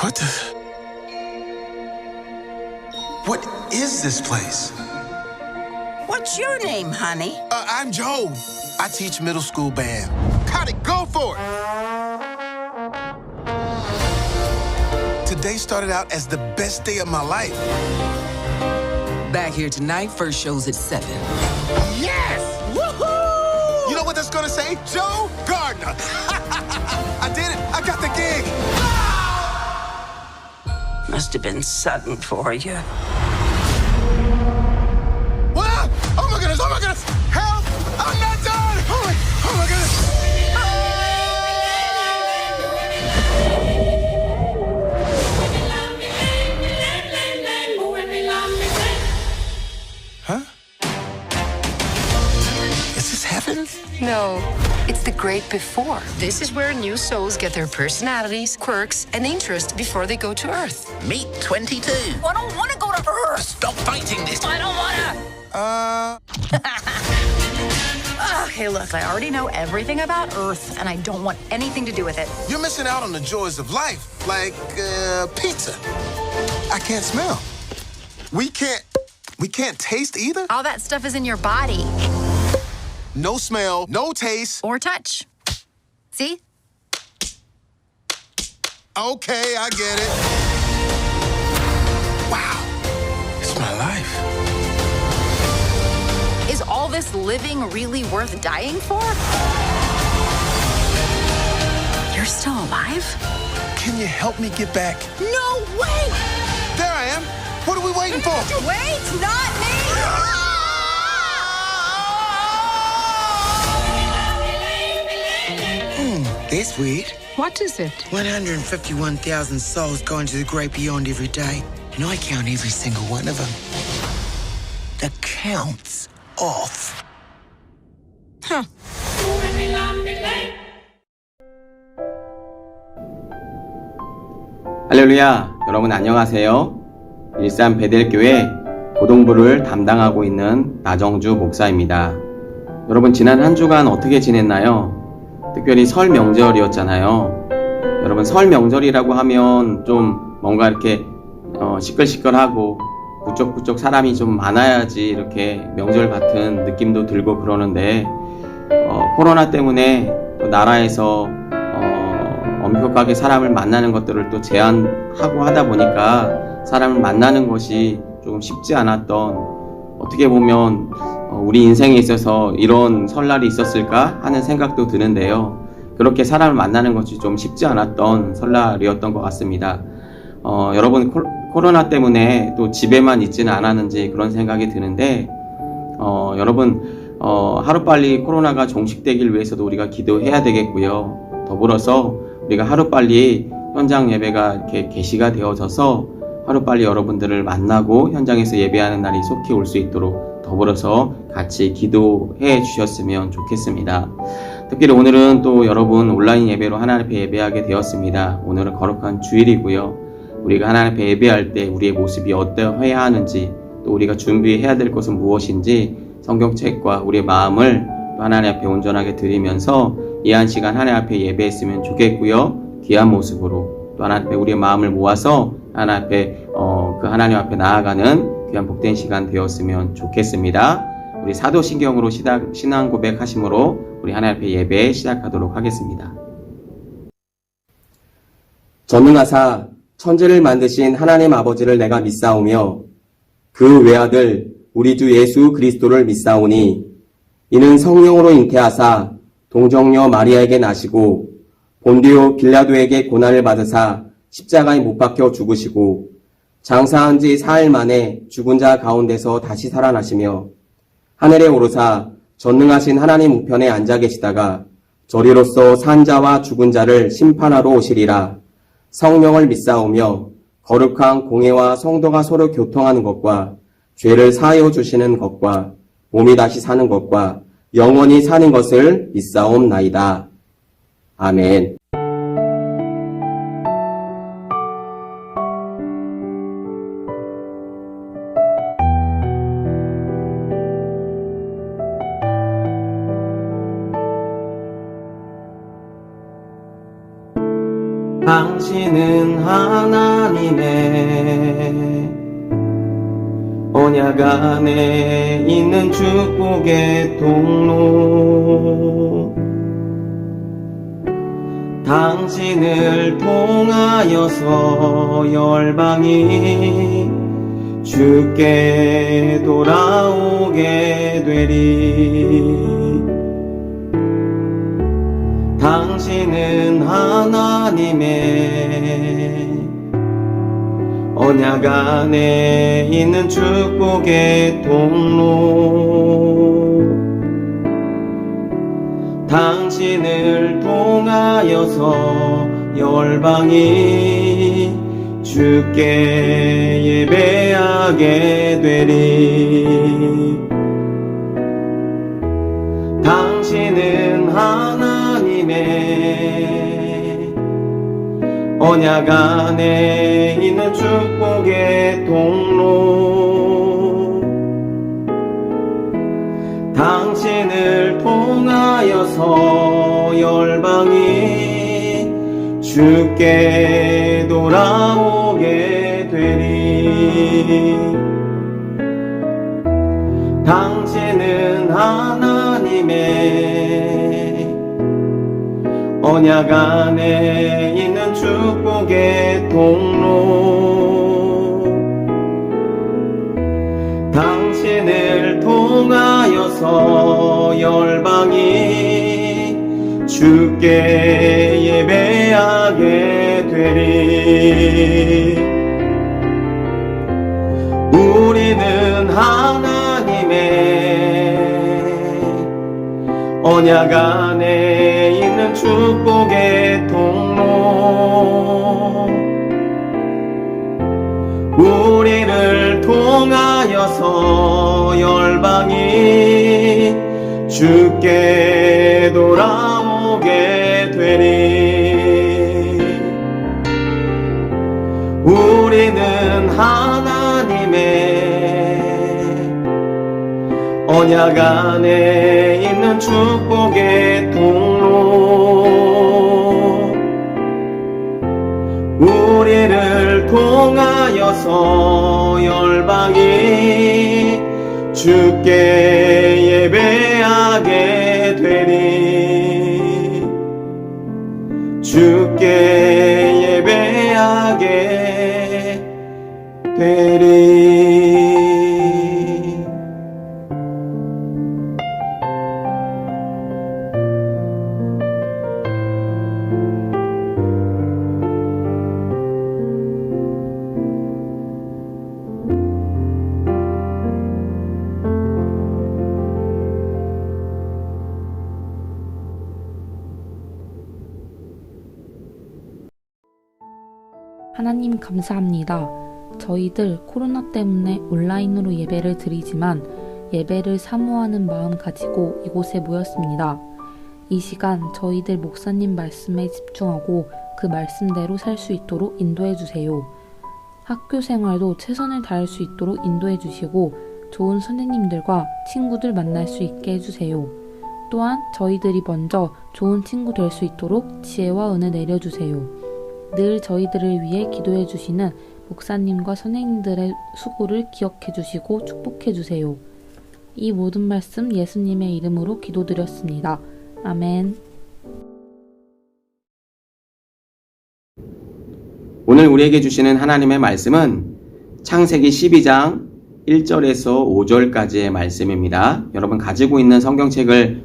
What the? What is this place? What's your name, honey? I'm Joe. I teach middle school band. Got it, go for it! Today started out as the best day of my life. Back here tonight, first show's at 7. Yes! Woohoo! You know what that's gonna say? Joe Gardner. I did it. I got the gig. Must have been sudden for you. What? Oh my goodness! Oh my goodness! Help! I'm not done! Oh my goodness! Huh? Is this heaven? No, it's the great before. This is where new souls get their personalities, quirks, and interests before they go to Earth. Meet 22. I don't want to go to Earth. Stop fighting this. I don't want to. Hey, look, I already know everything about Earth, and I don't want anything to do with it. You're missing out on the joys of life, like pizza. I can't smell. We can't taste either? All that stuff is in your body. No smell, no taste. Or touch. See? Okay, I get it. Wow, it's my life. Is all this living really worth dying for? You're still alive? Can you help me get back? No way! There I am. What are we waiting for? Wait, not me! That's weird. What is it? 151,000 souls going to the great beyond every day, and I count every single one of them. The count's off. Huh. 할렐루야, 여러분 안녕하세요. 일산 베델교회 고동부를 담당하고 있는 나정주 목사입니다. 여러분 지난 한 주간 어떻게 지냈나요? 특별히 설 명절이었잖아요. 여러분 설 명절이라고 하면 좀 뭔가 이렇게 시끌시끌하고 부쩍부쩍 사람이 좀 많아야지 이렇게 명절 같은 느낌도 들고 그러는데 코로나 때문에 또 나라에서 엄격하게 사람을 만나는 것들을 또 제한하고 하다 보니까 사람을 만나는 것이 조금 쉽지 않았던, 어떻게 보면 우리 인생에 있어서 이런 설날이 있었을까 하는 생각도 드는데요. 그렇게 사람을 만나는 것이 좀 쉽지 않았던 설날이었던 것 같습니다. 여러분 코로나 때문에 또 집에만 있지는 않았는지 그런 생각이 드는데 여러분 하루빨리 코로나가 종식되길 위해서도 우리가 기도해야 되겠고요. 더불어서 우리가 하루빨리 현장 예배가 이렇게 개시가 되어져서 하루빨리 여러분들을 만나고 현장에서 예배하는 날이 속히 올 수 있도록 더불어서 같이 기도해 주셨으면 좋겠습니다. 특별히 오늘은 또 여러분 온라인 예배로 하나님 앞에 예배하게 되었습니다. 오늘은 거룩한 주일이고요. 우리가 하나님 앞에 예배할 때 우리의 모습이 어떠해야 하는지, 또 우리가 준비해야 될 것은 무엇인지 성경책과 우리의 마음을 또 하나님 앞에 온전하게 드리면서 이 한 시간 하나님 앞에 예배했으면 좋겠고요. 귀한 모습으로 또 하나님 앞에 우리의 마음을 모아서 하나님 앞에 그 하나님 앞에 나아가는 귀한 복된 시간 되었으면 좋겠습니다. 우리 사도신경으로 신앙 고백하심으로 우리 하나님 앞에 예배 시작하도록 하겠습니다. 전능하사 천지를 만드신 하나님 아버지를 내가 믿사오며 그 외아들 우리 주 예수 그리스도를 믿사오니 이는 성령으로 잉태하사 동정녀 마리아에게 나시고 본디오 빌라도에게 고난을 받으사 십자가에 못 박혀 죽으시고 장사한 지 4일 만에 죽은 자 가운데서 다시 살아나시며 하늘에 오르사 전능하신 하나님 우편에 앉아 계시다가 저리로서 산 자와 죽은 자를 심판하러 오시리라. 성령을 믿사오며 거룩한 공회와 성도가 서로 교통하는 것과 죄를 사하여 주시는 것과 몸이 다시 사는 것과 영원히 사는 것을 믿사옵나이다. 아멘. 당신은 하나님의 언약 안에 있는 축복의 통로. 당신을 통하여서 열방이 주께 돌아오게 되리. 당신은 하나님의 언약 안에 있는 축복의 통로. 당신을 통하여서 열방이 주께 예배하게 되리. 당신은 하나님의 언약 안에 있는 축복의 통로. 당신을 통하여서 열방이 주께 돌아오게 되리. 당신은 하나님의 언약 안에 있는 축복의 통로. 당신을 통하여서 열방이 주께 예배하게 되리. 우리는 하나님의 언약 안에 있는 축복의 통로. 우리를 통하여서 열방이 주께 돌아오게 되리. 우리는 하나님의 언약 안에 있는 축복의 통로. 우리를 통하여서 열방이 주께 예배하게 되리. 주께 예배하게 되리. 하나님 감사합니다. 저희들 코로나 때문에 온라인으로 예배를 드리지만 예배를 사모하는 마음 가지고 이곳에 모였습니다. 이 시간 저희들 목사님 말씀에 집중하고 그 말씀대로 살 수 있도록 인도해 주세요. 학교 생활도 최선을 다할 수 있도록 인도해 주시고 좋은 선생님들과 친구들 만날 수 있게 해주세요. 또한 저희들이 먼저 좋은 친구 될 수 있도록 지혜와 은혜 내려주세요. 늘 저희들을 위해 기도해 주시는 목사님과 선생님들의 수고를 기억해 주시고 축복해 주세요. 이 모든 말씀 예수님의 이름으로 기도드렸습니다. 아멘. 오늘 우리에게 주시는 하나님의 말씀은 창세기 12장 1절에서 5절까지의 말씀입니다. 여러분 가지고 있는 성경책을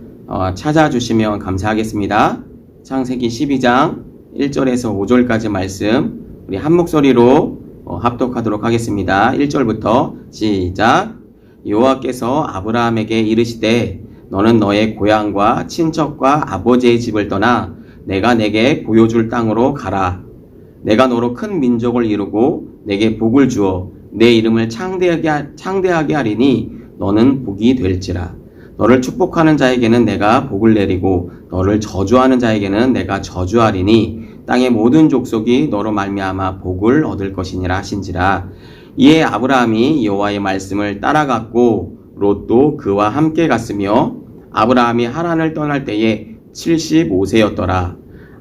찾아주시면 감사하겠습니다. 창세기 12장 1절에서 5절까지 말씀 우리 한 목소리로 합독하도록 하겠습니다. 1절부터 시작. 여호와께서 아브라함에게 이르시되 너는 너의 고향과 친척과 아버지의 집을 떠나 내가 내게 보여줄 땅으로 가라. 내가 너로 큰 민족을 이루고 내게 복을 주어 내 이름을 창대하게 하리니 너는 복이 될지라. 너를 축복하는 자에게는 내가 복을 내리고 너를 저주하는 자에게는 내가 저주하리니 땅의 모든 족속이 너로 말미암아 복을 얻을 것이니라 하신지라. 이에 아브라함이 여호와의 말씀을 따라갔고 롯도 그와 함께 갔으며 아브라함이 하란을 떠날 때에 75세였더라.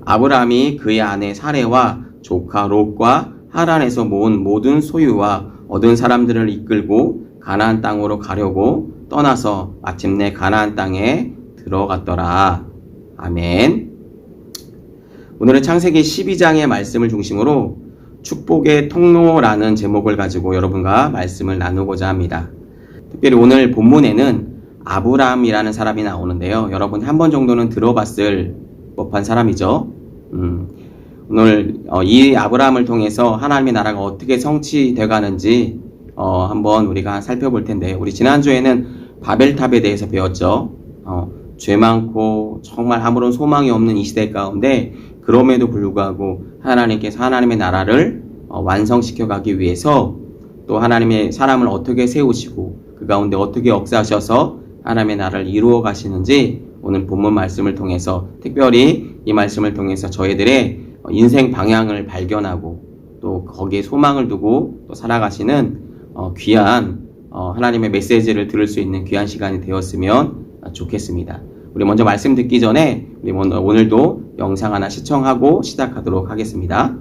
아브라함이 그의 아내 사레와 조카 롯과 하란에서 모은 모든 소유와 얻은 사람들을 이끌고 가나안 땅으로 가려고 떠나서 마침내 가나안 땅에 들어갔더라. 아멘. 오늘은 창세기 12장의 말씀을 중심으로 축복의 통로라는 제목을 가지고 여러분과 말씀을 나누고자 합니다. 특별히 오늘 본문에는 아브라함이라는 사람이 나오는데요. 여러분 한 번 정도는 들어봤을 법한 사람이죠. 오늘 이 아브라함을 통해서 하나님의 나라가 어떻게 성취되어 가는지 한번 우리가 살펴볼 텐데, 우리 지난주에는 바벨탑에 대해서 배웠죠. 죄 많고 정말 아무런 소망이 없는 이 시대 가운데 그럼에도 불구하고 하나님께서 하나님의 나라를 완성시켜 가기 위해서 또 하나님의 사람을 어떻게 세우시고 그 가운데 어떻게 역사하셔서 하나님의 나라를 이루어 가시는지 오늘 본문 말씀을 통해서, 특별히 이 말씀을 통해서 저희들의 인생 방향을 발견하고 또 거기에 소망을 두고 또 살아가시는 귀한 하나님의 메시지를 들을 수 있는 귀한 시간이 되었으면 좋겠습니다. 우리 먼저 말씀 듣기 전에 우리 오늘도 영상 하나 시청하고 시작하도록 하겠습니다.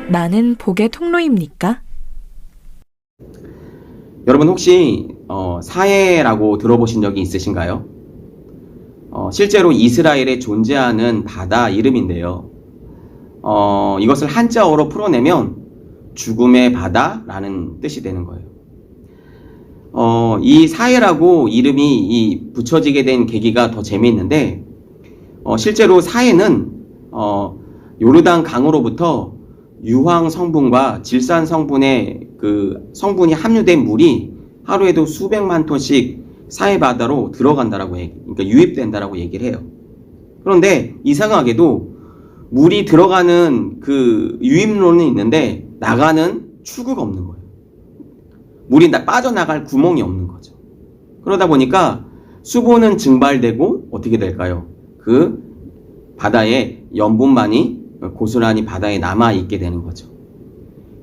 나는 복의 통로입니까? 여러분 혹시 사해라고 들어보신 적이 있으신가요? 실제로 이스라엘에 존재하는 바다 이름인데요. 이것을 한자어로 풀어내면 죽음의 바다라는 뜻이 되는 거예요. 이 사해라고 이름이 붙여지게 된 계기가 더 재미있는데, 실제로 사해는 요르단 강으로부터 유황 성분과 질산 성분의 그 성분이 함유된 물이 하루에도 수백만 톤씩 사해 바다로 들어간다라고 그러니까 유입된다라고 얘기를 해요. 그런데 이상하게도 물이 들어가는 그 유입로는 있는데 나가는 출구가 없는 거예요. 물이 빠져나갈 구멍이 없는 거죠. 그러다 보니까 수보는 증발되고 어떻게 될까요? 그 바다에 염분만이 고스란히 바다에 남아있게 되는 거죠.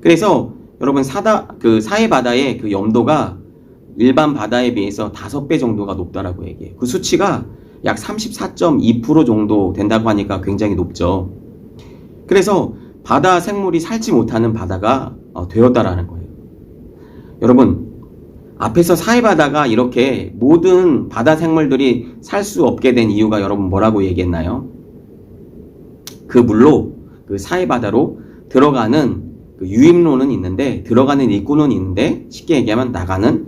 그래서 여러분 사해 바다의 그 염도가 일반 바다에 비해서 5배 정도가 높다라고 얘기해요. 그 수치가 약 34.2% 정도 된다고 하니까 굉장히 높죠. 그래서 바다 생물이 살지 못하는 바다가 되었다라는 거예요. 여러분, 앞에서 사해 바다가 이렇게 모든 바다 생물들이 살 수 없게 된 이유가 여러분 뭐라고 얘기했나요? 그 물로, 그 사해 바다로 들어가는 그 유입로는 있는데, 들어가는 입구는 있는데, 쉽게 얘기하면 나가는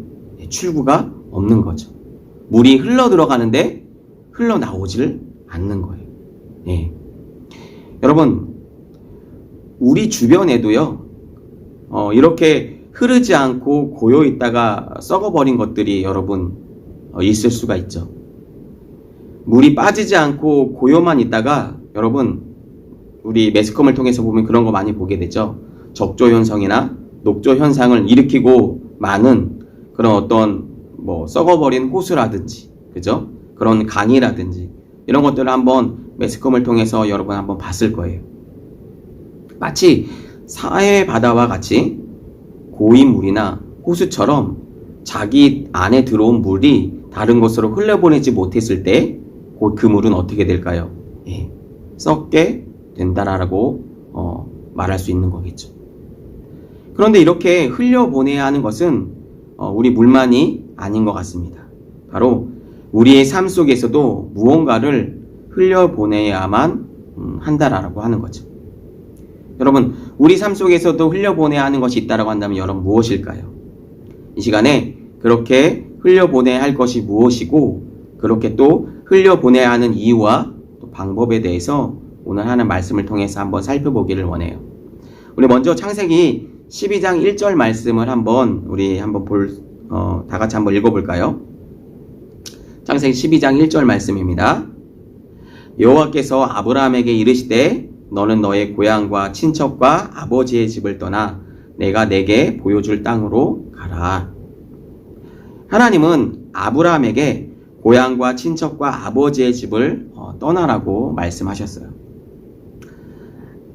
출구가 없는 거죠. 물이 흘러 들어가는데 흘러 나오질 않는 거예요. 예. 여러분, 우리 주변에도요, 이렇게 흐르지 않고 고여 있다가 썩어버린 것들이 여러분 있을 수가 있죠. 물이 빠지지 않고 고여만 있다가 여러분, 우리 매스컴을 통해서 보면 그런 거 많이 보게 되죠. 적조 현상이나 녹조 현상을 일으키고 많은 그런 어떤 썩어버린 호수라든지, 그죠? 그런 강이라든지 이런 것들을 한번 매스컴을 통해서 여러분 한번 봤을 거예요. 마치 사해 바다와 같이 고인 물이나 호수처럼 자기 안에 들어온 물이 다른 곳으로 흘려보내지 못했을 때 그 물은 어떻게 될까요? 예, 썩게 된다라고 말할 수 있는 거겠죠. 그런데 이렇게 흘려보내야 하는 것은 우리 물만이 아닌 것 같습니다. 바로 우리의 삶 속에서도 무언가를 흘려보내야만 한다라고 하는 거죠. 여러분, 우리 삶 속에서도 흘려보내야 하는 것이 있다라고 한다면 여러분 무엇일까요? 이 시간에 그렇게 흘려보내야 할 것이 무엇이고 그렇게 또 흘려보내야 하는 이유와 또 방법에 대해서 오늘 하는 말씀을 통해서 한번 살펴보기를 원해요. 우리 먼저 창세기 12장 1절 말씀을 우리 다 같이 한번 읽어볼까요? 창세기 12장 1절 말씀입니다. 여호와께서 아브라함에게 이르시되 너는 너의 고향과 친척과 아버지의 집을 떠나 내가 내게 보여줄 땅으로 가라. 하나님은 아브라함에게 고향과 친척과 아버지의 집을 떠나라고 말씀하셨어요.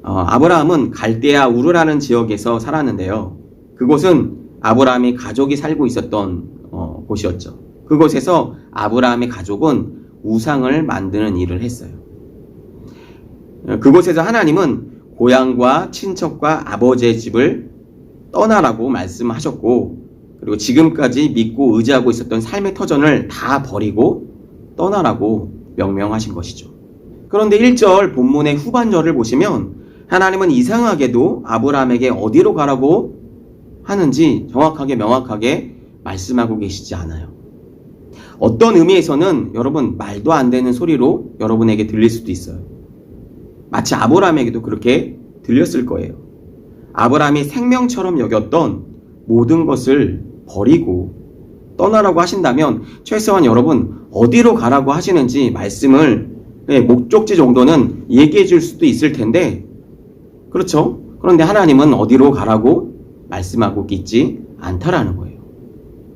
아브라함은 갈대아 우르라는 지역에서 살았는데요. 그곳은 아브라함이 가족이 살고 있었던 곳이었죠. 그곳에서 아브라함의 가족은 우상을 만드는 일을 했어요. 그곳에서 하나님은 고향과 친척과 아버지의 집을 떠나라고 말씀하셨고, 그리고 지금까지 믿고 의지하고 있었던 삶의 터전을 다 버리고 떠나라고 명령하신 것이죠. 그런데 1절 본문의 후반절을 보시면 하나님은 이상하게도 아브라함에게 어디로 가라고 하는지 정확하게 명확하게 말씀하고 계시지 않아요. 어떤 의미에서는 여러분 말도 안 되는 소리로 여러분에게 들릴 수도 있어요. 마치 아브라함에게도 그렇게 들렸을 거예요. 아브라함이 생명처럼 여겼던 모든 것을 버리고 떠나라고 하신다면 최소한 여러분 어디로 가라고 하시는지 말씀을 목적지 정도는 얘기해 줄 수도 있을 텐데, 그렇죠? 그런데 하나님은 어디로 가라고 말씀하고 있지 않다라는 거예요.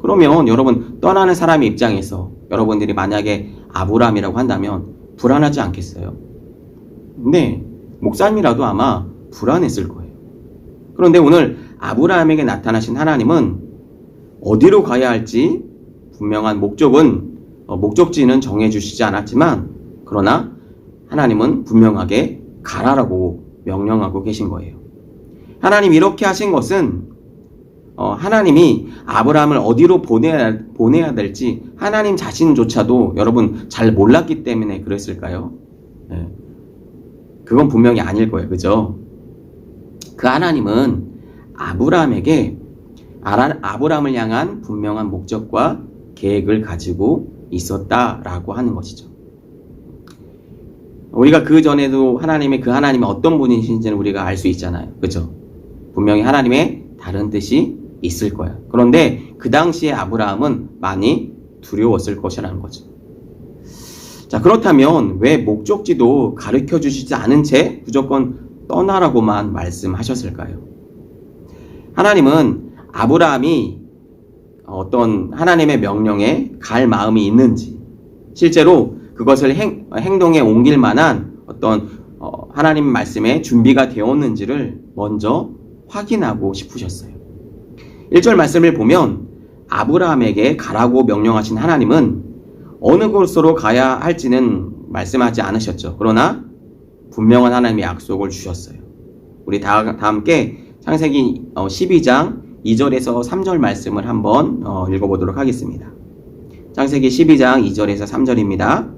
그러면 여러분 떠나는 사람의 입장에서 여러분들이 만약에 아브라함이라고 한다면 불안하지 않겠어요? 네, 목사님이라도 아마 불안했을 거예요. 그런데 오늘 아브라함에게 나타나신 하나님은 어디로 가야 할지 분명한 목적지는 정해주시지 않았지만, 그러나 하나님은 분명하게 가라라고 명령하고 계신 거예요. 하나님 이렇게 하신 것은 하나님이 아브라함을 어디로 보내야 될지 하나님 자신조차도 여러분 잘 몰랐기 때문에 그랬을까요? 네. 그건 분명히 아닐 거예요. 그죠? 그 하나님은 아브라함을 향한 분명한 목적과 계획을 가지고 있었다라고 하는 것이죠. 우리가 그 전에도 그 하나님이 어떤 분이신지는 우리가 알 수 있잖아요. 그죠? 분명히 하나님의 다른 뜻이 있을 거야. 그런데 그 당시에 아브라함은 많이 두려웠을 것이라는 거죠. 자, 그렇다면 왜 목적지도 가르쳐 주시지 않은 채 무조건 떠나라고만 말씀하셨을까요? 하나님은 아브라함이 어떤 하나님의 명령에 갈 마음이 있는지, 실제로 그것을 행동에 옮길 만한 어떤 하나님 말씀에 준비가 되었는지를 먼저 확인하고 싶으셨어요. 1절 말씀을 보면 아브라함에게 가라고 명령하신 하나님은 어느 곳으로 가야 할지는 말씀하지 않으셨죠. 그러나 분명한 하나님의 약속을 주셨어요. 우리 다 함께 창세기 12장 2절에서 3절 말씀을 한번 읽어보도록 하겠습니다. 창세기 12장 2절에서 3절입니다.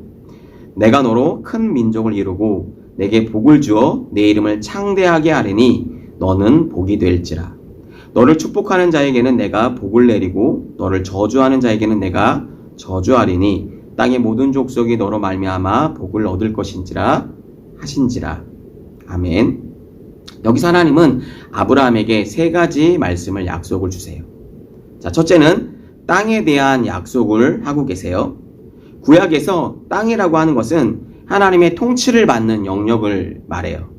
내가 너로 큰 민족을 이루고 내게 복을 주어 내 이름을 창대하게 하리니 너는 복이 될지라. 너를 축복하는 자에게는 내가 복을 내리고 너를 저주하는 자에게는 내가 저주하리니 땅의 모든 족속이 너로 말미암아 복을 얻을 것인지라 하신지라. 아멘. 여기서 하나님은 아브라함에게 세 가지 말씀을 약속을 주세요. 자, 첫째는 땅에 대한 약속을 하고 계세요. 구약에서 땅이라고 하는 것은 하나님의 통치를 받는 영역을 말해요.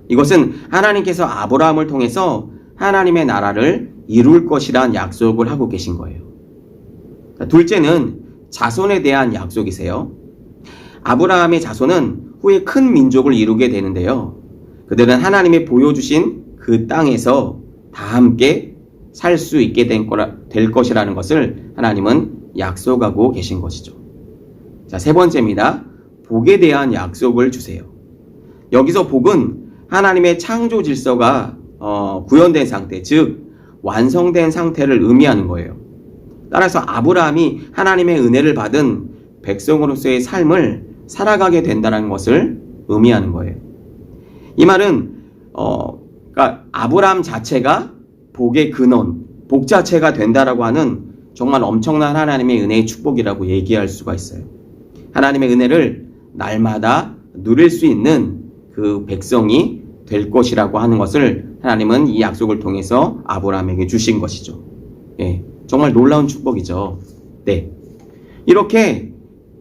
이것은 하나님께서 아브라함을 통해서 하나님의 나라를 이룰 것이란 약속을 하고 계신 거예요. 자, 둘째는 자손에 대한 약속이세요. 아브라함의 자손은 후에 큰 민족을 이루게 되는데요. 그들은 하나님이 보여주신 그 땅에서 다 함께 살 수 있게 될 것이라는 것을 하나님은 약속하고 계신 것이죠. 자, 세 번째입니다. 복에 대한 약속을 주세요. 여기서 복은 하나님의 창조 질서가 구현된 상태, 즉 완성된 상태를 의미하는 거예요. 따라서 아브라함이 하나님의 은혜를 받은 백성으로서의 삶을 살아가게 된다는 것을 의미하는 거예요. 이 말은 그러니까 아브라함 자체가 복의 근원, 복 자체가 된다라고 하는 정말 엄청난 하나님의 은혜의 축복이라고 얘기할 수가 있어요. 하나님의 은혜를 날마다 누릴 수 있는 그 백성이 될 것이라고 하는 것을 하나님은 이 약속을 통해서 아브라함에게 주신 것이죠. 예, 정말 놀라운 축복이죠. 네, 이렇게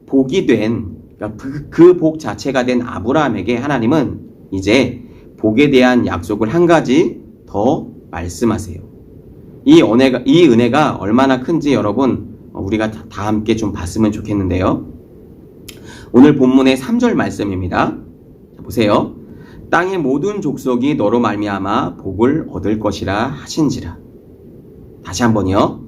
복이 된, 그러니까 그 복 자체가 된 아브라함에게 하나님은 이제 복에 대한 약속을 한 가지 더 말씀하세요. 이 은혜가 얼마나 큰지 여러분 우리가 다 함께 좀 봤으면 좋겠는데요. 오늘 본문의 3절 말씀입니다. 보세요. 땅의 모든 족속이 너로 말미암아 복을 얻을 것이라 하신지라. 다시 한번요.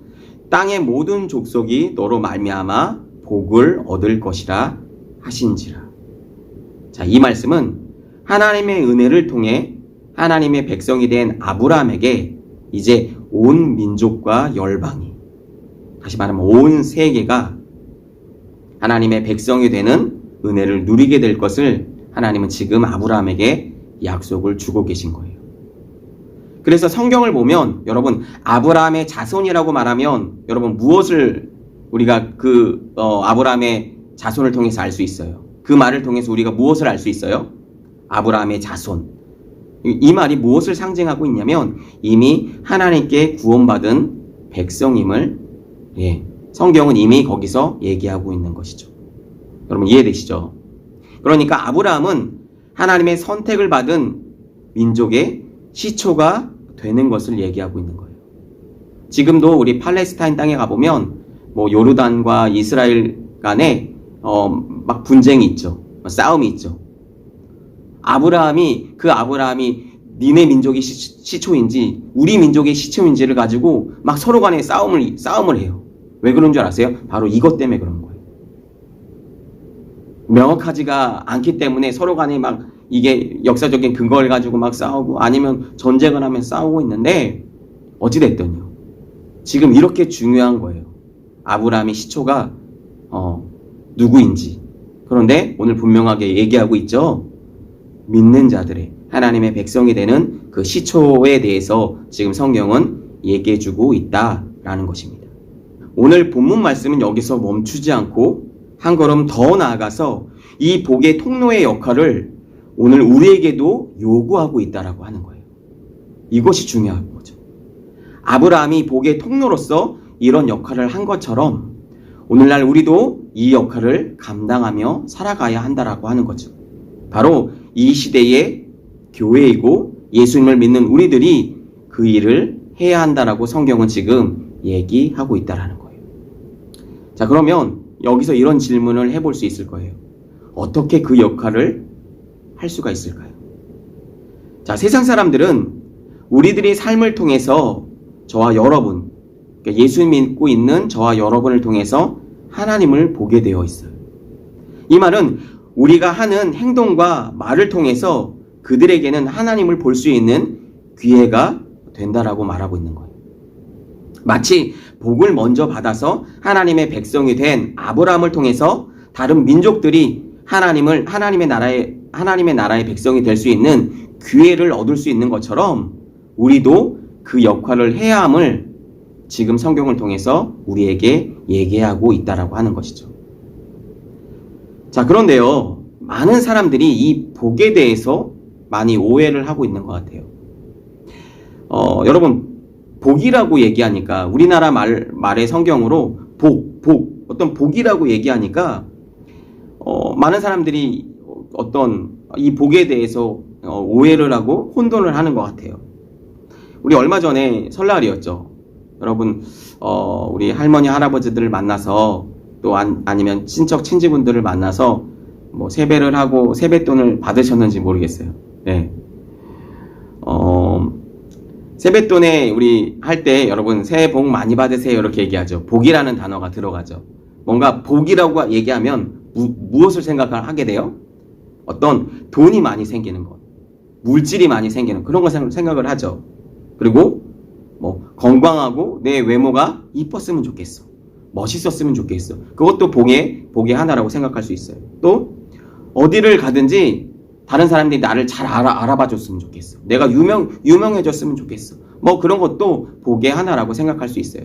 땅의 모든 족속이 너로 말미암아 복을 얻을 것이라 하신지라. 자, 이 말씀은 하나님의 은혜를 통해 하나님의 백성이 된 아브라함에게 이제 온 민족과 열방이, 다시 말하면 온 세계가 하나님의 백성이 되는 은혜를 누리게 될 것을 하나님은 지금 아브라함에게 약속을 주고 계신 거예요. 그래서 성경을 보면 여러분 아브라함의 자손이라고 말하면 여러분 무엇을 우리가 아브라함의 자손을 통해서 알 수 있어요? 그 말을 통해서 우리가 무엇을 알 수 있어요? 아브라함의 자손. 이 말이 무엇을 상징하고 있냐면 이미 하나님께 구원받은 백성임을 성경은 이미 거기서 얘기하고 있는 것이죠. 여러분 이해되시죠? 그러니까 아브라함은 하나님의 선택을 받은 민족의 시초가 되는 것을 얘기하고 있는 거예요. 지금도 우리 팔레스타인 땅에 가보면 요르단과 이스라엘 간에 막 분쟁이 있죠. 싸움이 있죠. 아브라함이 니네 민족의 시초인지 우리 민족의 시초인지를 가지고 막 서로 간에 싸움을 해요. 왜 그런 줄 아세요? 바로 이것 때문에 그런 거예요. 명확하지가 않기 때문에 서로 간에 막 이게 역사적인 근거를 가지고 막 싸우고 아니면 전쟁을 하면서 싸우고 있는데 어찌됐든요. 지금 이렇게 중요한 거예요. 아브라함의 시초가 누구인지. 그런데 오늘 분명하게 얘기하고 있죠. 믿는 자들의 하나님의 백성이 되는 그 시초에 대해서 지금 성경은 얘기해주고 있다라는 것입니다. 오늘 본문 말씀은 여기서 멈추지 않고 한 걸음 더 나아가서 이 복의 통로의 역할을 오늘 우리에게도 요구하고 있다라고 하는 거예요. 이것이 중요한 거죠. 아브라함이 복의 통로로서 이런 역할을 한 것처럼 오늘날 우리도 이 역할을 감당하며 살아가야 한다라고 하는 거죠. 바로 이 시대의 교회이고 예수님을 믿는 우리들이 그 일을 해야 한다라고 성경은 지금 얘기하고 있다라는 거예요. 자, 그러면 여기서 이런 질문을 해볼 수 있을 거예요. 어떻게 그 역할을 할 수가 있을까요? 자, 세상 사람들은 우리들의 삶을 통해서 저와 여러분, 그러니까 예수 믿고 있는 저와 여러분을 통해서 하나님을 보게 되어 있어요. 이 말은 우리가 하는 행동과 말을 통해서 그들에게는 하나님을 볼 수 있는 기회가 된다라고 말하고 있는 거예요. 마치 복을 먼저 받아서 하나님의 백성이 된 아브라함을 통해서 다른 민족들이 하나님의 나라의 백성이 될 수 있는 기회를 얻을 수 있는 것처럼 우리도 그 역할을 해야 함을 지금 성경을 통해서 우리에게 얘기하고 있다라고 하는 것이죠. 자, 그런데요, 많은 사람들이 이 복에 대해서 많이 오해를 하고 있는 것 같아요. 여러분, 복이라고 얘기하니까 우리나라 말의 성경으로 어떤 복이라고 얘기하니까 많은 사람들이 어떤 이 복에 대해서 오해를 하고 혼돈을 하는 것 같아요. 우리 얼마 전에 설날이었죠. 여러분, 우리 할머니 할아버지들을 만나서 또 아니면 친척 친지분들을 만나서 뭐 세배를 하고 세뱃돈을 받으셨는지 모르겠어요. 네. 세뱃돈에 우리 할 때 여러분 새해 복 많이 받으세요 이렇게 얘기하죠. 복이라는 단어가 들어가죠. 뭔가 복이라고 얘기하면 무엇을 생각하게 돼요? 어떤 돈이 많이 생기는 것, 물질이 많이 생기는 그런 거 생각을 하죠. 그리고 뭐 건강하고 내 외모가 이뻤으면 좋겠어, 멋있었으면 좋겠어. 그것도 복의 하나라고 생각할 수 있어요. 또 어디를 가든지 다른 사람들이 나를 잘 알아봐 줬으면 좋겠어. 내가 유명해졌으면 좋겠어. 뭐 그런 것도 복의 하나라고 생각할 수 있어요.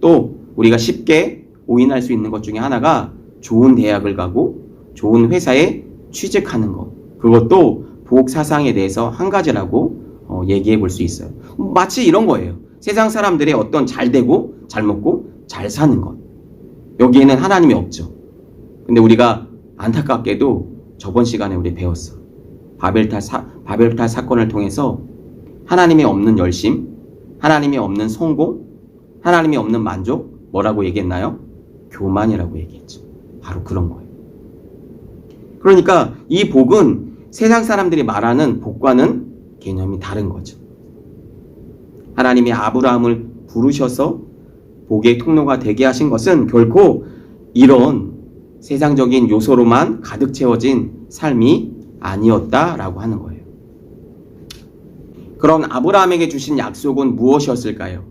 또 우리가 쉽게 오인할 수 있는 것 중에 하나가 좋은 대학을 가고 좋은 회사에 취직하는 것. 그것도 복 사상에 대해서 한 가지라고 얘기해 볼 수 있어요. 마치 이런 거예요. 세상 사람들의 어떤 잘 되고 잘 먹고 잘 사는 것. 여기에는 하나님이 없죠. 근데 우리가 안타깝게도 저번 시간에 우리 배웠어. 바벨탑 사건을 통해서 하나님이 없는 열심, 하나님이 없는 성공, 하나님이 없는 만족, 뭐라고 얘기했나요? 교만이라고 얘기했죠. 바로 그런 거예요. 그러니까 이 복은 세상 사람들이 말하는 복과는 개념이 다른 거죠. 하나님이 아브라함을 부르셔서 복의 통로가 되게 하신 것은 결코 이런 세상적인 요소로만 가득 채워진 삶이 아니었다라고 하는 거예요. 그런 아브라함에게 주신 약속은 무엇이었을까요?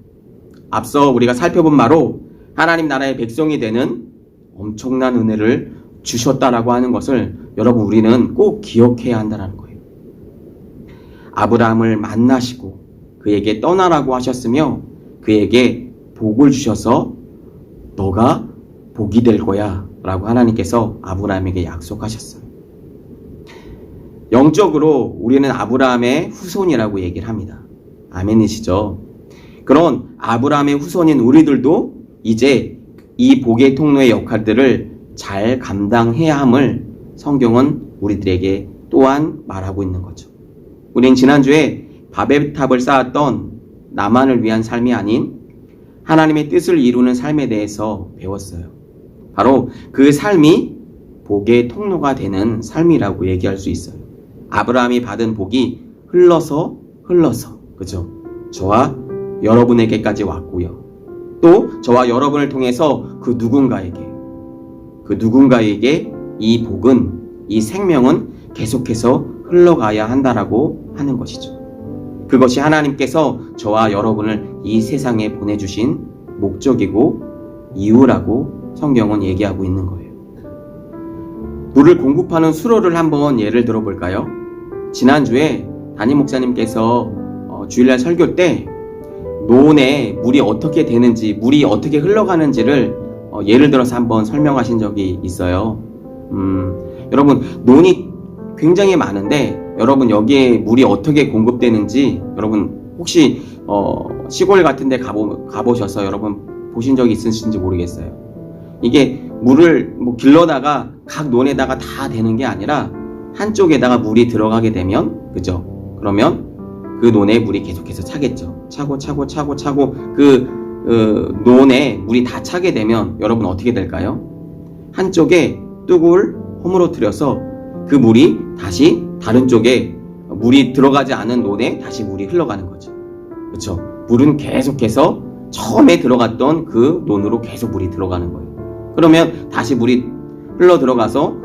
앞서 우리가 살펴본 바로 하나님 나라의 백성이 되는 엄청난 은혜를 주셨다라고 하는 것을 여러분 우리는 꼭 기억해야 한다는 거예요. 아브라함을 만나시고 그에게 떠나라고 하셨으며 그에게 복을 주셔서 너가 복이 될 거야 라고 하나님께서 아브라함에게 약속하셨어요. 영적으로 우리는 아브라함의 후손이라고 얘기를 합니다. 아멘이시죠? 그런 아브라함의 후손인 우리들도 이제 이 복의 통로의 역할들을 잘 감당해야 함을 성경은 우리들에게 또한 말하고 있는 거죠. 우린 지난주에 바벨탑을 쌓았던 나만을 위한 삶이 아닌 하나님의 뜻을 이루는 삶에 대해서 배웠어요. 바로 그 삶이 복의 통로가 되는 삶이라고 얘기할 수 있어요. 아브라함이 받은 복이 흘러서 그죠? 저와 여러분에게까지 왔고요. 또 저와 여러분을 통해서 그 누군가에게 이 복은, 이 생명은 계속해서 흘러가야 한다라고 하는 것이죠. 그것이 하나님께서 저와 여러분을 이 세상에 보내주신 목적이고 이유라고 성경은 얘기하고 있는 거예요. 물을 공급하는 수로를 한번 예를 들어볼까요? 지난주에 담임 목사님께서 주일날 설교 때 논에 물이 어떻게 되는지, 물이 어떻게 흘러가는지를 예를 들어서 한번 설명하신 적이 있어요. 여러분, 논이 굉장히 많은데 여러분 여기에 물이 어떻게 공급되는지 여러분 혹시 시골 같은 데 가보셔서 여러분 보신 적이 있으신지 모르겠어요. 이게 물을 길러다가 각 논에다가 다 되는 게 아니라 한쪽에다가 물이 들어가게 되면, 그죠? 그러면 그 논에 물이 계속해서 차겠죠. 차고 논에 물이 다 차게 되면 여러분 어떻게 될까요? 한쪽에 뚝을 허물어뜨려서 그 물이 다시 다른 쪽에 물이 들어가지 않은 논에 다시 물이 흘러가는 거죠. 그렇죠? 물은 계속해서 처음에 들어갔던 그 논으로 계속 물이 들어가는 거예요. 그러면 다시 물이 흘러 들어가서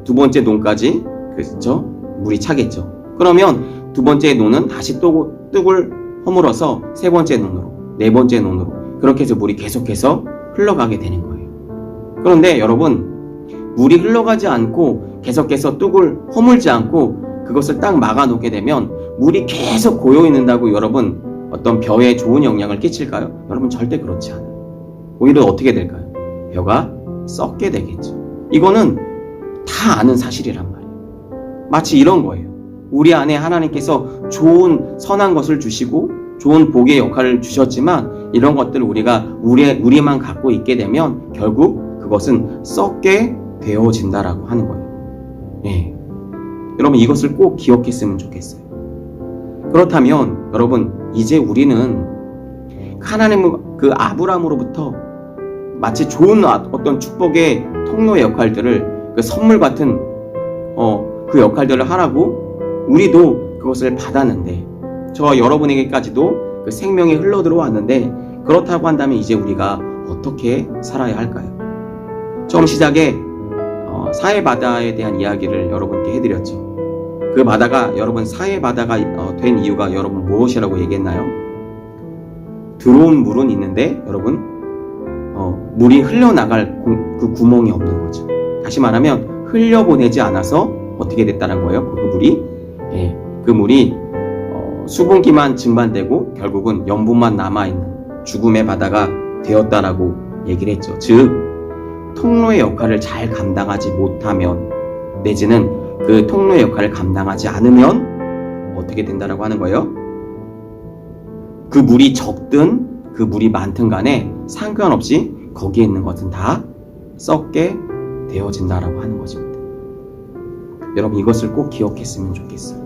두 번째 논까지, 그렇죠? 물이 차겠죠. 그러면 두 번째 논은 다시 뚝을 허물어서 세 번째 논으로, 네 번째 논으로 그렇게 해서 물이 계속해서 흘러가게 되는 거예요. 그런데 여러분, 물이 흘러가지 않고 계속해서 뚝을 허물지 않고 그것을 딱 막아놓게 되면 물이 계속 고여있는다고 여러분 어떤 벼에 좋은 영향을 끼칠까요? 여러분 절대 그렇지 않아요. 오히려 어떻게 될까요? 벼가 썩게 되겠죠. 이거는 다 아는 사실이란 말이에요. 마치 이런 거예요. 우리 안에 하나님께서 좋은 선한 것을 주시고 좋은 복의 역할을 주셨지만 이런 것들을 우리만 갖고 있게 되면 결국 그것은 썩게 되어진다라고 하는 거예요. 예. 여러분 이것을 꼭 기억했으면 좋겠어요. 그렇다면 여러분 이제 우리는 하나님 그 아브라함으로부터 마치 좋은 어떤 축복의 통로의 역할들을 그 선물 같은 그 역할들을 하라고 우리도 그것을 받았는데 저와 여러분에게까지도 그 생명이 흘러 들어왔는데 그렇다고 한다면 이제 우리가 어떻게 살아야 할까요? 처음 시작에 사해바다에 대한 이야기를 여러분께 해드렸죠. 그 바다가 여러분 사해바다가 된 이유가 여러분 무엇이라고 얘기했나요? 들어온 물은 있는데 여러분 물이 흘러나갈 그 구멍이 없는 거죠. 다시 말하면 흘려보내지 않아서 어떻게 됐다는 거예요? 그 물이 수분기만 증발되고 결국은 염분만 남아있는 죽음의 바다가 되었다라고 얘기를 했죠. 즉 통로의 역할을 잘 감당하지 못하면, 내지는 그 통로의 역할을 감당하지 않으면 어떻게 된다라고 하는 거예요? 그 물이 적든 그 물이 많든 간에 상관없이 거기에 있는 것은 다 썩게 되어진다라고 하는 것입니다. 여러분, 이것을 꼭 기억했으면 좋겠어요.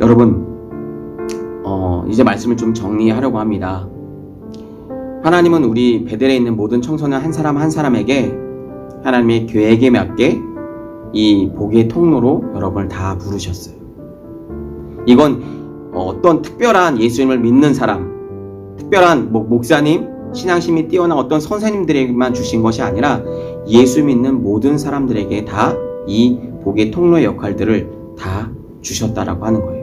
여러분, 이제 말씀을 좀 정리하려고 합니다. 하나님은 우리 베델에 있는 모든 청소년 한 사람 한 사람에게 하나님의 계획에 맞게 이 복의 통로로 여러분을 다 부르셨어요. 이건 어떤 특별한 예수님을 믿는 사람, 특별한 목사님, 신앙심이 뛰어난 어떤 선생님들에게만 주신 것이 아니라 예수 믿는 모든 사람들에게 다 이 복의 통로의 역할들을 다 주셨다라고 하는 거예요.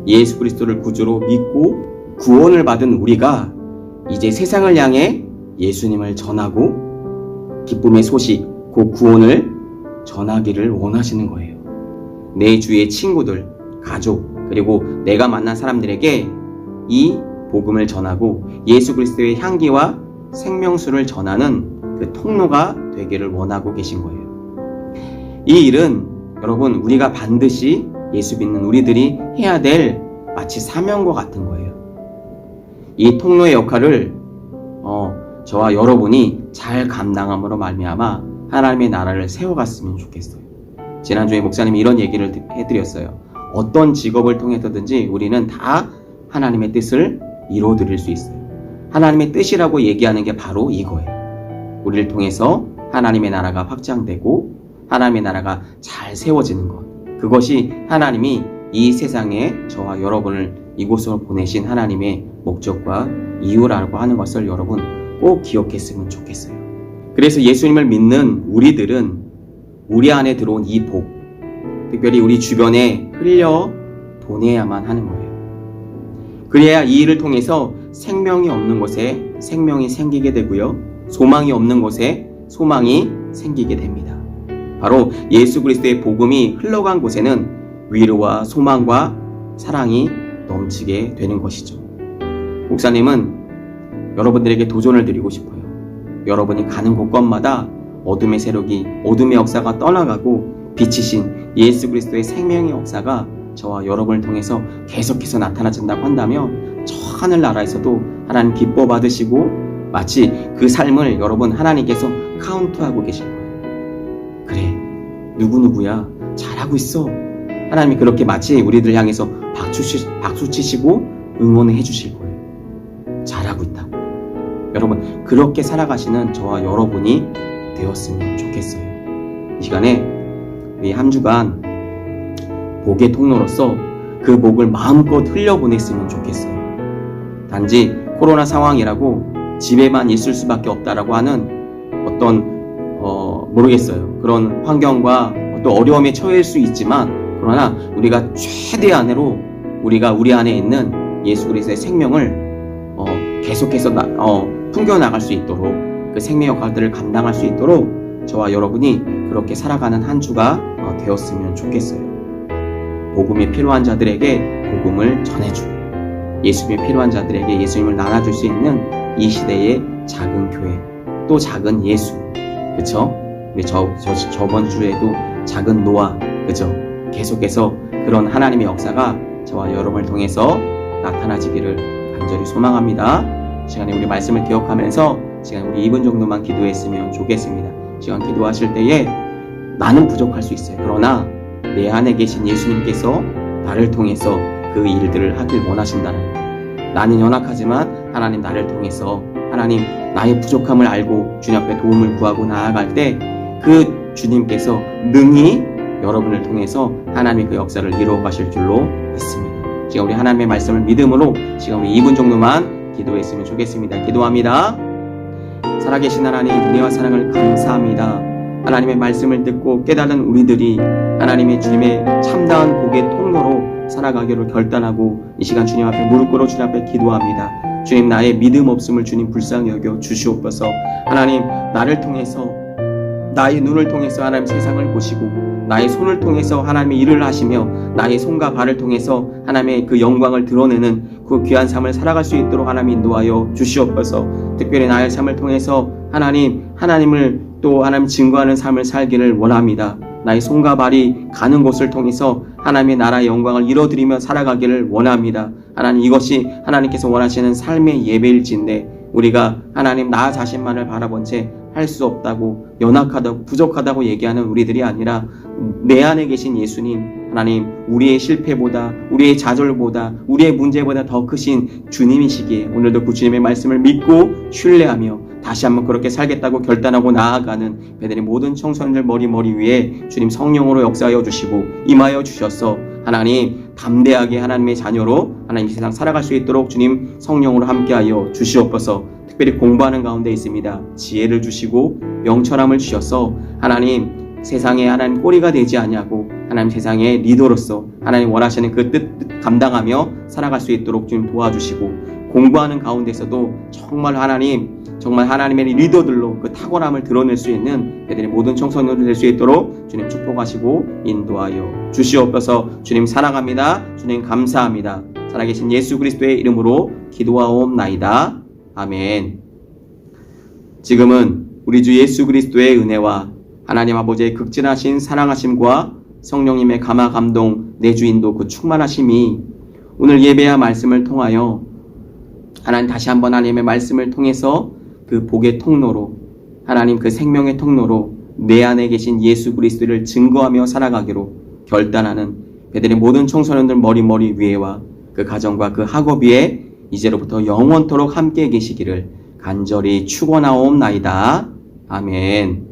예수 그리스도를 구주로 믿고 구원을 받은 우리가 이제 세상을 향해 예수님을 전하고 기쁨의 소식, 그 구원을 전하기를 원하시는 거예요. 내 주위의 친구들, 가족, 그리고 내가 만난 사람들에게 이 복음을 전하고 예수 그리스도의 향기와 생명수를 전하는 그 통로가 되기를 원하고 계신 거예요. 이 일은 여러분, 우리가 반드시 예수 믿는 우리들이 해야 될 마치 사명과 같은 거예요. 이 통로의 역할을 저와 여러분이 잘 감당함으로 말미암아 하나님의 나라를 세워갔으면 좋겠어요. 지난주에 목사님이 이런 얘기를 해드렸어요. 어떤 직업을 통해서든지 우리는 다 하나님의 뜻을 이루어드릴 수 있어요. 하나님의 뜻이라고 얘기하는 게 바로 이거예요. 우리를 통해서 하나님의 나라가 확장되고 하나님의 나라가 잘 세워지는 것. 그것이 하나님이 이 세상에 저와 여러분을 이곳으로 보내신 하나님의 목적과 이유라고 하는 것을 여러분 꼭 기억했으면 좋겠어요. 그래서 예수님을 믿는 우리들은 우리 안에 들어온 이 복, 특별히 우리 주변에 흘려 보내야만 하는 거예요. 그래야 이 일을 통해서 생명이 없는 곳에 생명이 생기게 되고요. 소망이 없는 곳에 소망이 생기게 됩니다. 바로 예수 그리스도의 복음이 흘러간 곳에는 위로와 소망과 사랑이 넘치게 되는 것이죠. 목사님은 여러분들에게 도전을 드리고 싶어요. 여러분이 가는 곳곳마다 어둠의 세력이, 어둠의 역사가 떠나가고 빛이신 예수 그리스도의 생명의 역사가 저와 여러분을 통해서 계속해서 나타나진다고 한다면 저 하늘나라에서도 하나님 기뻐 받으시고 마치 그 삶을 여러분 하나님께서 카운트하고 계실 거예요. 그래, 누구누구야, 잘하고 있어. 하나님이 그렇게 마치 우리들 향해서 박수 치시고 응원을 해주실 거예요. 잘하고 있다. 여러분, 그렇게 살아가시는 저와 여러분이 되었으면 좋겠어요. 이 시간에 우리 한 주간 복의 통로로서 그 복을 마음껏 흘려보냈으면 좋겠어요. 단지 코로나 상황이라고 집에만 있을 수밖에 없다라고 하는 어떤 모르겠어요. 그런 환경과 또 어려움에 처할 수 있지만, 그러나 우리가 최대한으로 우리가 우리 안에 있는 예수 그리스도의 생명을 계속해서 풍겨나갈 수 있도록, 그 생명 역할들을 감당할 수 있도록 저와 여러분이 그렇게 살아가는 한 주가 되었으면 좋겠어요. 복음이 필요한 자들에게 복음을 전해주고 예수님이 필요한 자들에게 예수님을 나눠줄 수 있는 이 시대의 작은 교회, 또 작은 예수, 그쵸? 우리 저번 주에도 작은 노아, 그죠? 계속해서 그런 하나님의 역사가 저와 여러분을 통해서 나타나지기를 간절히 소망합니다. 시간에 우리 말씀을 기억하면서 시간 우리 2분 정도만 기도했으면 좋겠습니다. 시간 기도하실 때에 나는 부족할 수 있어요. 그러나 내 안에 계신 예수님께서 나를 통해서 그 일들을 하길 원하신다는 거예요. 나는 연약하지만 하나님 나를 통해서, 하나님 나의 부족함을 알고 주님 앞에 도움을 구하고 나아갈 때 그 주님께서 능히 여러분을 통해서 하나님의 그 역사를 이루어 가실 줄로 믿습니다. 지금 우리 하나님의 말씀을 믿음으로 지금 우리 2분 정도만 기도했으면 좋겠습니다. 기도합니다. 살아계신 하나님, 은혜와 사랑을 감사합니다. 하나님의 말씀을 듣고 깨달은 우리들이 하나님의 주님의 참다운 복의 통로로 살아가기를 결단하고 이 시간 주님 앞에 무릎 꿇어 주님 앞에 기도합니다. 주님, 나의 믿음 없음을 주님 불쌍히 여겨 주시옵소서. 하나님, 나를 통해서, 나의 눈을 통해서 하나님 세상을 보시고 나의 손을 통해서 하나님의 일을 하시며 나의 손과 발을 통해서 하나님의 그 영광을 드러내는 그 귀한 삶을 살아갈 수 있도록 하나님 인도하여 주시옵소서. 특별히 나의 삶을 통해서 하나님을 또 하나님 증거하는 삶을 살기를 원합니다. 나의 손과 발이 가는 곳을 통해서 하나님의 나라의 영광을 이뤄드리며 살아가기를 원합니다. 하나님, 이것이 하나님께서 원하시는 삶의 예배일진데 우리가 하나님 나 자신만을 바라본 채 할 수 없다고, 연약하다고, 부족하다고 얘기하는 우리들이 아니라 내 안에 계신 예수님, 하나님, 우리의 실패보다, 우리의 좌절보다, 우리의 문제보다 더 크신 주님이시기에 오늘도 그 주님의 말씀을 믿고 신뢰하며 다시 한번 그렇게 살겠다고 결단하고 나아가는 베델의 모든 청소년들 머리 위에 주님 성령으로 역사하여 주시고 임하여 주셔서 하나님 담대하게 하나님의 자녀로 하나님 이 세상 살아갈 수 있도록 주님 성령으로 함께하여 주시옵소서. 특별히 공부하는 가운데 있습니다. 지혜를 주시고 명철함을 주셔서 하나님 세상에 하나님 꼬리가 되지 아니하고 하나님 세상의 리더로서 하나님 원하시는 그 뜻 감당하며 살아갈 수 있도록 주님 도와주시고, 공부하는 가운데서도 정말 하나님의 리더들로 그 탁월함을 드러낼 수 있는 애들의 모든 청소년들 될 수 있도록 주님 축복하시고 인도하여 주시옵소서. 주님 사랑합니다. 주님 감사합니다. 살아계신 예수 그리스도의 이름으로 기도하옵나이다. 아멘. 지금은 우리 주 예수 그리스도의 은혜와 하나님 아버지의 극진하신 사랑하심과 성령님의 감화 감동 내주인도 그 충만하심이 오늘 예배와 말씀을 통하여 하나님 다시 한번 하나님의 말씀을 통해서 그 복의 통로로, 하나님 그 생명의 통로로 내 안에 계신 예수 그리스도를 증거하며 살아가기로 결단하는 베델의 모든 청소년들 머리 위에와 그 가정과 그 학업 위에 이제로부터 영원토록 함께 계시기를 간절히 축원하옵나이다. 아멘.